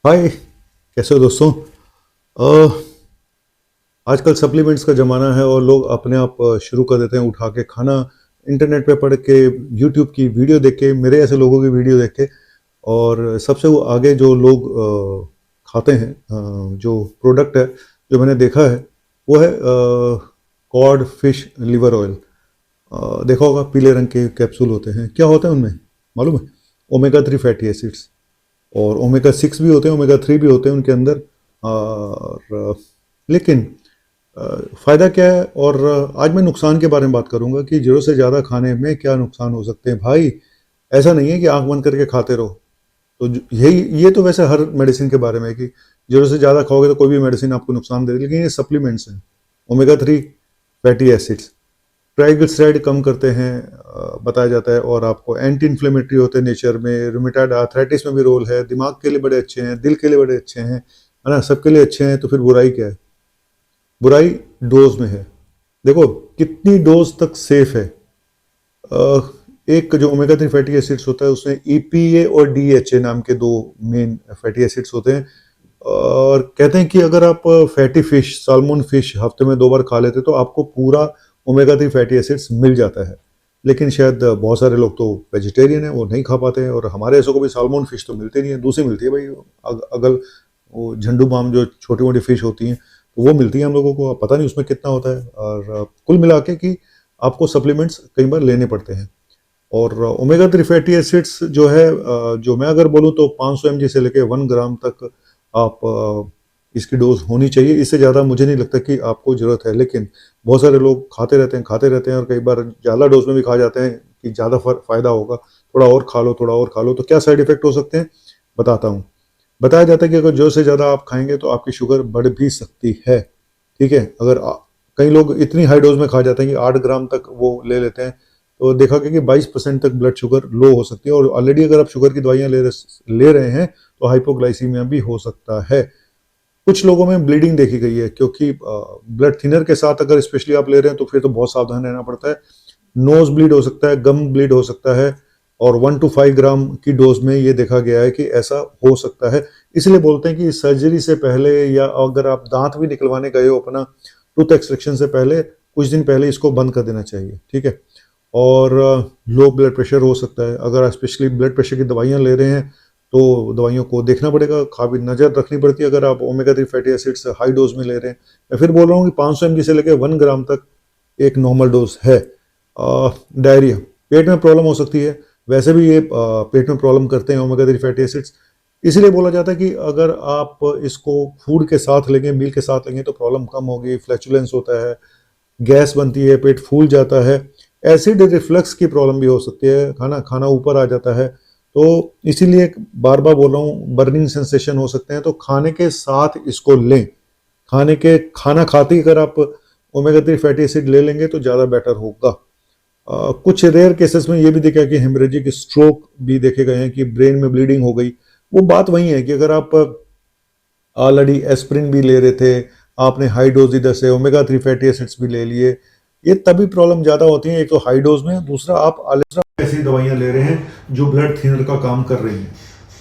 हाय, कैसे हो दोस्तों। अ, आजकल सप्लीमेंट्स का ज़माना है और लोग अपने आप शुरू कर देते हैं उठा के खाना। इंटरनेट पे पढ़ के, यूट्यूब की वीडियो देख के, मेरे ऐसे लोगों की वीडियो देख के। और सबसे वो आगे जो लोग खाते हैं, जो प्रोडक्ट है जो मैंने देखा है वो है कॉड फिश लिवर ऑयल। देखा होगा, पीले रंग के कैप्सूल होते हैं। क्या होता है उनमें मालूम है? ओमेगा 3 फैटी एसिड्स और ओमेगा 6 भी होते हैं, ओमेगा 3 भी होते हैं उनके अंदर। और लेकिन फ़ायदा क्या है? और आज मैं नुकसान के बारे में बात करूंगा कि ज़रूरत से ज़्यादा खाने में क्या नुकसान हो सकते हैं। भाई, ऐसा नहीं है कि आंख बंद करके खाते रहो। तो यही, ये तो वैसे हर मेडिसिन के बारे में है कि ज़रूरत से ज़्यादा खाओगे तो कोई भी मेडिसिन आपको नुकसान दे रही है, लेकिन ये सप्लीमेंट्स हैं। ओमेगा 3 फैटी एसिड्स ट्राइग्लिसराइड कम करते हैं, बताया जाता है। और आपको एंटी इन्फ्लेमेटरी होते हैं नेचर में, रूमेटाइड आर्थराइटिस में भी रोल है, दिमाग के लिए बड़े अच्छे हैं, दिल के लिए बड़े अच्छे हैं, है ना, सबके लिए अच्छे हैं। तो फिर बुराई क्या है? बुराई डोज में है। देखो कितनी डोज तक सेफ है। अ, एक जो ओमेगा 3 फैटी एसिड्स होता है उसमें ईपीए और डीएचए नाम के दो मेन फैटी एसिड्स होते हैं। और कहते हैं कि अगर आप फैटी फिश, साल्मन फिश हफ्ते में 2 बार खा लेते तो आपको पूरा ओमेगा 3 फैटी एसिड्स मिल जाता है। लेकिन शायद बहुत सारे लोग तो वेजिटेरियन है, वो नहीं खा पाते हैं। और हमारे ऐसों को भी साल्मन फिश तो मिलती नहीं है, दूसरी मिलती है भाई। अगल वो झंडू बाम जो छोटी मोटी फिश होती हैं, तो वो मिलती है हम लोगों को। पता नहीं उसमें कितना होता है। और कुल मिला के कि आपको सप्लीमेंट्स कई बार लेने पड़ते हैं। और ओमेगा 3 फैटी एसिड्स जो है, जो मैं अगर बोलूँ तो 500 mg से लेके 1 ग्राम तक आप इसकी डोज होनी चाहिए। इससे ज़्यादा मुझे नहीं लगता कि आपको ज़रूरत है। लेकिन बहुत सारे लोग खाते रहते हैं और कई बार ज़्यादा डोज में भी खा जाते हैं कि ज़्यादा फ़ायदा होगा, थोड़ा और खा लो, थोड़ा और खा लो। तो क्या साइड इफ़ेक्ट हो सकते हैं, बताता हूँ। बताया जाता है कि अगर ज़रूरत से ज़्यादा आप खाएंगे तो आपकी शुगर बढ़ भी सकती है। ठीक है, अगर कई लोग इतनी हाई डोज में खा जाते हैं कि 8 ग्राम तक वो ले लेते हैं, तो देखा गया कि 22% तक ब्लड शुगर लो हो सकती है। और ऑलरेडी अगर आप शुगर की दवाइयाँ ले रहे हैं तो हाइपोग्लाइसीमिया भी हो सकता है। कुछ लोगों में ब्लीडिंग देखी गई है, क्योंकि ब्लड थिनर के साथ अगर स्पेशली आप ले रहे हैं तो फिर तो बहुत सावधान रहना पड़ता है। नोज ब्लीड हो सकता है, गम ब्लीड हो सकता है। और 1 to 5 ग्राम की डोज में ये देखा गया है कि ऐसा हो सकता है। इसलिए बोलते हैं कि सर्जरी से पहले, या अगर आप दांत भी निकलवाने गए हो अपना, टूथ एक्सट्रैक्शन से पहले कुछ दिन पहले इसको बंद कर देना चाहिए। ठीक है। और लो ब्लड प्रेशर हो सकता है। अगर आप स्पेशली ब्लड प्रेशर की दवाइयाँ ले रहे हैं तो दवाइयों को देखना पड़ेगा, खाबी नज़र रखनी पड़ती है। अगर आप omega 3 fatty acids high dose में ले रहे हैं, मैं फिर बोल रहा हूँ कि 500 mg से लेकर 1 ग्राम तक एक नॉर्मल डोज है। डायरिया, पेट में प्रॉब्लम हो सकती है। वैसे भी ये पेट में प्रॉब्लम करते हैं ओमेगा 3 फैटी एसिड्स। इसीलिए बोला जाता है कि अगर आप इसको फूड के साथ लेंगे, मील के साथ लेंगे तो प्रॉब्लम कम होगी। फ्लैचुलेंस होता है, गैस बनती है, पेट फूल जाता है, एसिड रिफ्लक्स की प्रॉब्लम भी हो सकती है, खाना खाना ऊपर आ जाता है। तो इसीलिए बार बार बोल रहा हूँ, बर्निंग सेंसेशन हो सकते हैं। तो खाने के साथ इसको लें। खाना खाते ही अगर आप ओमेगा 3 फैटी एसिड ले लेंगे तो ज़्यादा बेटर होगा। कुछ रेयर केसेस में ये भी देखा कि हेमरेजिक स्ट्रोक भी देखे गए हैं कि ब्रेन में ब्लीडिंग हो गई। वो बात वही है कि अगर आप ऑलरेडी एस्प्रिन भी ले रहे थे, आपने हाई डोज इधर से ओमेगा 3 फैटी एसिड्स भी ले लिए, ये तभी प्रॉब्लम ज़्यादा होती है। एक तो हाई डोज में, दूसरा आप ऐसी दवाइयाँ ले रहे हैं जो ब्लड थिनर का काम कर रही हैं,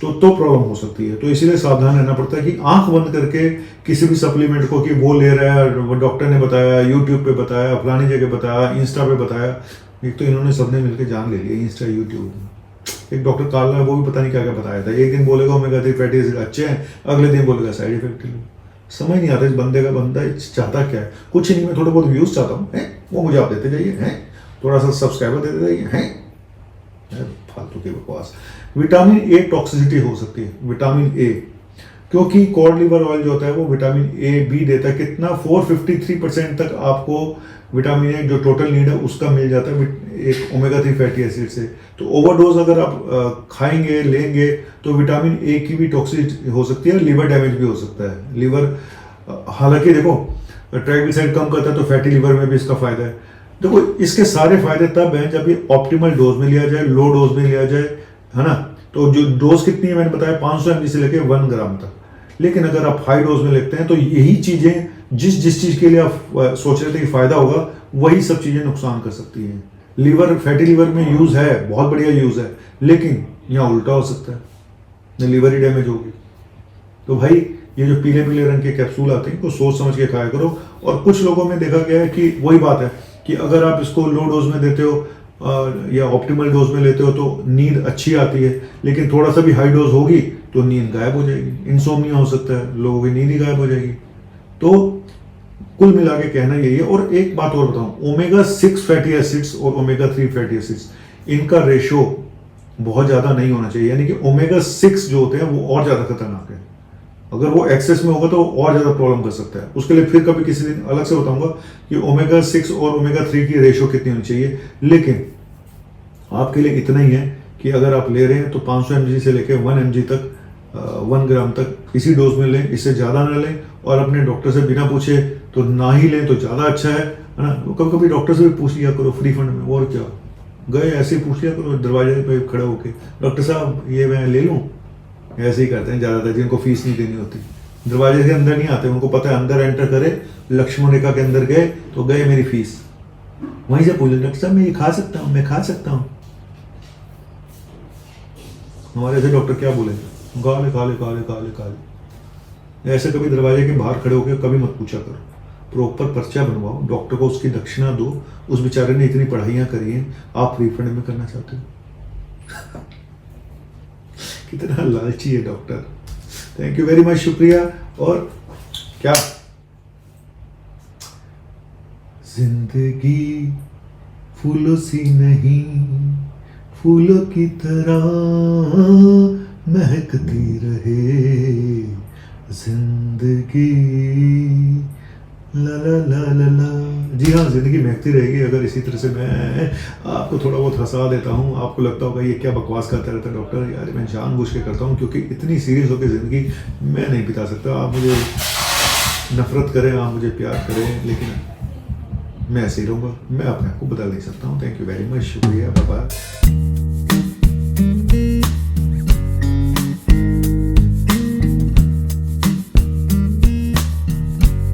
तो प्रॉब्लम हो सकती है। तो इसीलिए सावधान रहना पड़ता है कि आंख बंद करके किसी भी सप्लीमेंट को कि वो ले रहा है, वो डॉक्टर ने बताया, यूट्यूब पे बताया, फलानी जगह बताया, इंस्टा पे बताया। एक तो इन्होंने सबने मिलकर जान ले लिया इंस्टा यूट्यूब। एक डॉक्टर काला है, वो भी पता नहीं क्या क्या बताया था। एक दिन बोलेगा ओमेगा 3 फैटी एसिड अच्छे हैं, अगले दिन बोलेगा साइड इफेक्ट। समझ नहीं आता इस बंदे का, बंदा चाहता क्या है। कुछ नहीं, मैं थोड़े बहुत व्यूज चाहता हूँ, वो मुझे आप देते जाइए, हैं थोड़ा सा सब्सक्राइबर देते जाइए, हैं फालतू की बकवास। विटामिन ए टॉक्सिसिटी हो सकती है, विटामिन ए, क्योंकि कॉड लिवर ऑयल जो होता है वो विटामिन ए बी देता है। कितना? 453% तक आपको विटामिन ए जो टोटल नीड है उसका मिल जाता है एक ओमेगा 3 फैटी एसिड से। तो ओवरडोज अगर आप खाएंगे, लेंगे, तो विटामिन ए की भी टॉक्सिसिटी हो सकती है, लिवर डैमेज भी हो सकता है। लिवर, हालांकि देखो, ट्राइग्लिसराइड कम करता है तो फैटी लिवर में भी इसका फायदा है। देखो, इसके सारे फायदे तब हैं जब ये ऑप्टिमल डोज में लिया जाए, लो डोज में लिया जाए, है ना। तो जो डोज कितनी है मैंने बताया, 500 mg से लेकर 1 ग्राम तक। लेकिन अगर आप हाई डोज में लेते हैं तो यही चीजें, जिस जिस चीज के लिए आप सोच रहे थे कि फायदा होगा, वही सब चीजें नुकसान कर सकती हैं। लीवर, फैटी लीवर में यूज है, बहुत बढ़िया यूज है, लेकिन यहाँ उल्टा हो सकता है, लीवर ही डैमेज होगी। तो भाई ये जो पीले पीले रंग के कैप्सूल आते हैं इनको सोच समझ के खाया करो। और कुछ लोगों में देखा गया है कि वही बात है कि अगर आप इसको लो डोज में देते हो या ऑप्टिमल डोज में लेते हो तो नींद अच्छी आती है, लेकिन थोड़ा सा भी हाई डोज होगी तो नींद गायब हो जाएगी, इंसोम्निया हो सकता है, लोगों की नींद ही गायब हो जाएगी। तो कुल मिला के कहना यही है। और एक बात और बताऊं, ओमेगा 6 फैटी एसिड्स और ओमेगा 3 फैटी एसिड्स इनका रेशो बहुत ज़्यादा नहीं होना चाहिए, यानी कि ओमेगा 6 जो होते हैं वो और ज़्यादा खतरनाक है। अगर वो एक्सेस में होगा तो और ज़्यादा प्रॉब्लम कर सकता है। उसके लिए फिर कभी किसी दिन अलग से बताऊंगा कि ओमेगा 6 और ओमेगा 3 की रेशो कितनी होनी चाहिए। लेकिन आपके लिए इतना ही है कि अगर आप ले रहे हैं तो 500 mg से लेकर 1 mg तक 1 ग्राम तक इसी डोज में लें, इससे ज़्यादा ना लें। और अपने डॉक्टर से बिना पूछे तो ना ही लें तो ज़्यादा अच्छा है ना। कभी कभी डॉक्टर से भी पूछ लिया करो फ्री फंड में, और क्या, गए ऐसे ही पूछ लिया करो दरवाजे पे खड़े होके, डॉक्टर साहब ये मैं ले लूँ। ऐसे ही करते हैं ज़्यादातर जिनको फीस नहीं देनी होती, दरवाजे से अंदर नहीं आते, उनको पता है अंदर एंटर करे, लक्ष्मण रेखा के अंदर गए तो गए मेरी फीस। वहीं से पूछ डॉक्टर साहब मैं ये खा सकता हूँ, मैं खा सकता हूँ। हमारे ऐसे डॉक्टर क्या बोलेंगे, गाले काले काले काले काले। ऐसे कभी दरवाजे के बाहर खड़े होकर कभी मत पूछा करो, प्रॉपर पर्चा बनवाओ, डॉक्टर को उसकी दक्षिणा दो। उस बेचारे ने इतनी पढ़ाइयाँ करी हैं, आप रिफंड में करना चाहते हो। कितना लालची है doctor. Thank you very much, शुक्रिया। और क्या, जिंदगी फूलों सी नहीं, फूलों की तरह महकती रहे जिंदगी, ला ला ला ला ला। जी हाँ, जिंदगी महकती रहेगी अगर इसी तरह से मैं आपको थोड़ा बहुत हंसा देता हूँ। आपको लगता होगा ये क्या बकवास करता रहता है डॉक्टर, यार मैं जानबूझ के करता हूँ क्योंकि इतनी सीरियस होकर ज़िंदगी मैं नहीं बिता सकता। आप मुझे नफरत करें, आप मुझे प्यार करें, लेकिन मैं ऐसे ही रहूँगा, मैं अपने आप को बदल नहीं सकता हूँ। थैंक यू वेरी मच, शुक्रिया, बाय बाय।